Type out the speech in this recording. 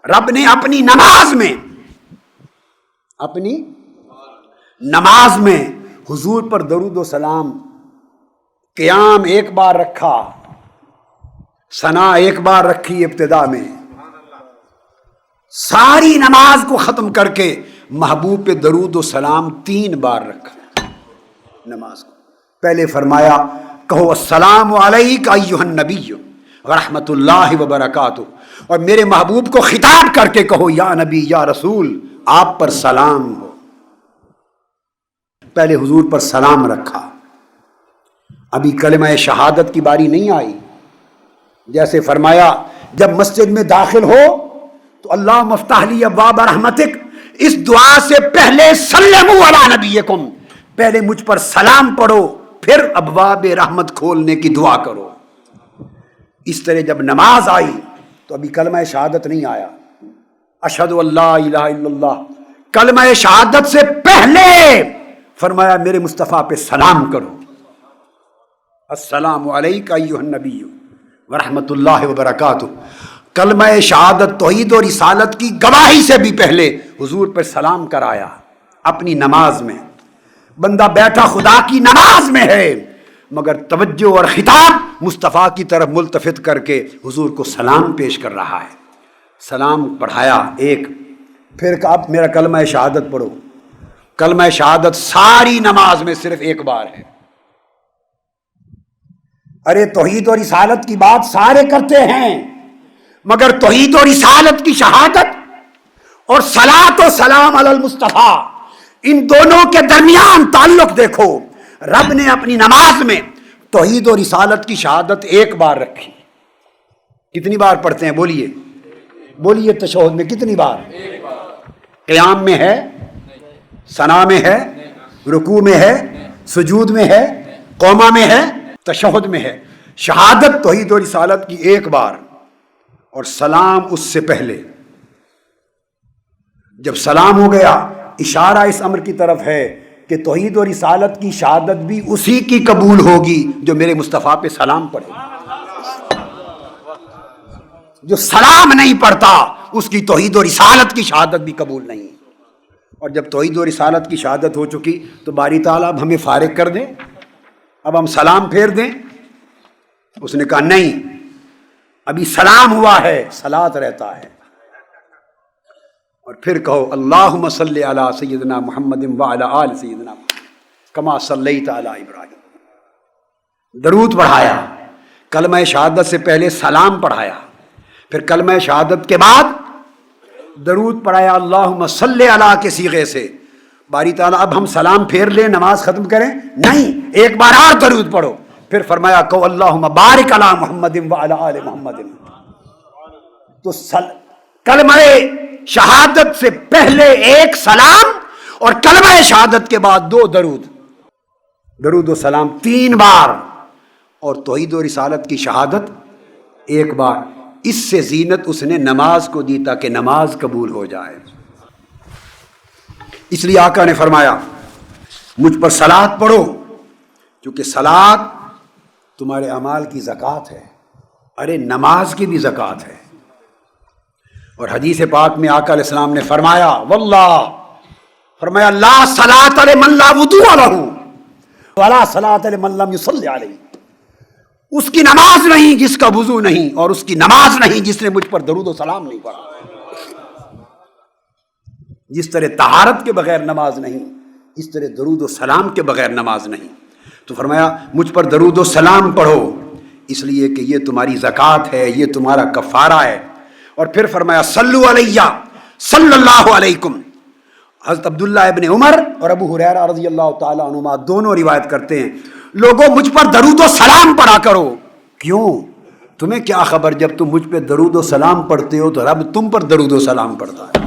رب نے اپنی نماز میں حضور پر درود و سلام، قیام ایک بار رکھا، ثنا ایک بار رکھی ابتدا میں، ساری نماز کو ختم کر کے محبوب پہ درود و سلام 3 بار رکھا نماز کو۔ پہلے فرمایا کہو السلام علیک ایھا النبی ورحمۃ اللہ وبرکاتہ، اور میرے محبوب کو خطاب کر کے کہو یا نبی یا رسول آپ پر سلام ہو۔ پہلے حضور پر سلام رکھا، ابھی کلمہ شہادت کی باری نہیں آئی۔ جیسے فرمایا جب مسجد میں داخل ہو تو اللہم افتح لی ابواب رحمتک، اس دعا سے پہلے سلموا علی نبیکم، پہلے مجھ پر سلام پڑھو، پھر ابواب رحمت کھولنے کی دعا کرو۔ اس طرح جب نماز آئی تو ابھی کلمہ شہادت نہیں آیا، اشہد ان لا الہ الا اللہ، کلمہ شہادت سے پہلے فرمایا میرے مصطفیٰ پہ سلام کرو، السلام علیک ایھا النبی ورحمۃ اللہ وبرکاتہ۔ کلمہ شہادت توحید و رسالت کی گواہی سے بھی پہلے حضور پر سلام کرایا اپنی نماز میں۔ بندہ بیٹھا خدا کی نماز میں ہے مگر توجہ اور خطاب مصطفیٰ کی طرف ملتفت کر کے حضور کو سلام پیش کر رہا ہے۔ سلام پڑھایا ایک، پھر کہا اب میرا کلمہ شہادت پڑھو۔ کلمہ شہادت ساری نماز میں صرف ایک بار ہے۔ ارے توحید و رسالت کی بات سارے کرتے ہیں مگر توحید و رسالت کی شہادت اور صلاۃ و سلام علی المصطفیٰ، ان دونوں کے درمیان تعلق دیکھو۔ رب نے اپنی نماز میں توحید و رسالت کی شہادت ایک بار رکھی۔ کتنی بار پڑھتے ہیں؟ بولیے تشہد میں کتنی بار؟ قیام میں ہے، ثنا میں ہے، رکوع میں ہے، سجود میں ہے، قوما میں ہے، تشہد میں ہے۔ شہادت توحید و رسالت کی ایک بار، اور سلام اس سے پہلے۔ جب سلام ہو گیا اشارہ اس امر کی طرف ہے کہ توحید و رسالت کی شہادت بھی اسی کی قبول ہوگی جو میرے مصطفیٰ پہ سلام پڑھے۔ جو سلام نہیں پڑھتا اس کی توحید و رسالت کی شہادت بھی قبول نہیں۔ اور جب توحید و رسالت کی شہادت ہو چکی تو باری تعالیٰ اب ہمیں فارغ کر دیں، اب ہم سلام پھیر دیں؟ اس نے کہا نہیں، ابھی سلام ہوا ہے، صلاۃ رہتا ہے۔ اور پھر کہو اللہم صلی علی سیدنا محمد وعلی آل سیدنا محمد کما صلیت علی ابراہیم۔ درود پڑھایا، کلمہ شہادت سے پہلے سلام پڑھایا، پھر کلمہ شہادت کے بعد درود پڑھایا اللہم صلی علی کے صیغے سے۔ باری تعالیٰ اب ہم سلام پھیر لیں نماز ختم کریں؟ نہیں، ایک بار اور درود پڑھو۔ پھر فرمایا کہ اللہم بارک علی محمد وعلی آل محمد۔ تو کلمہ شہادت سے پہلے ایک سلام اور کلمہ شہادت کے بعد 2 درود و سلام 3 بار، اور توحید و رسالت کی شہادت ایک بار۔ اس سے زینت اس نے نماز کو دی تاکہ نماز قبول ہو جائے۔ اس لیے آقا نے فرمایا مجھ پر صلاۃ پڑھو، کیونکہ صلاۃ تمہارے اعمال کی زکوٰۃ ہے۔ ارے نماز کی بھی زکوٰۃ ہے۔ اور حدیث پاک میں آقا علیہ السلام نے فرمایا واللہ، فرمایا لا صلاۃ لمن لا وضوء لہ ولا صلاۃ لمن لم یصلی علیہ، اس کی نماز نہیں جس کا وضو نہیں، اور اس کی نماز نہیں جس نے مجھ پر درود و سلام نہیں پڑھا۔ جس طرح طہارت کے بغیر نماز نہیں، اس طرح درود و سلام کے بغیر نماز نہیں۔ تو فرمایا مجھ پر درود و سلام پڑھو، اس لیے کہ یہ تمہاری زکوٰۃ ہے، یہ تمہارا کفارہ ہے۔ اور پھر فرمایا صلو علیہ صلی اللہ علیکم۔ حضرت عبداللہ ابن عمر اور ابو ہریرہ رضی اللہ تعالیٰ عنہما دونوں روایت کرتے ہیں لوگوں مجھ پر درود و سلام پڑھا کرو۔ کیوں؟ تمہیں کیا خبر، جب تم مجھ پہ درود و سلام پڑھتے ہو تو رب تم پر درود و سلام پڑھتا ہے۔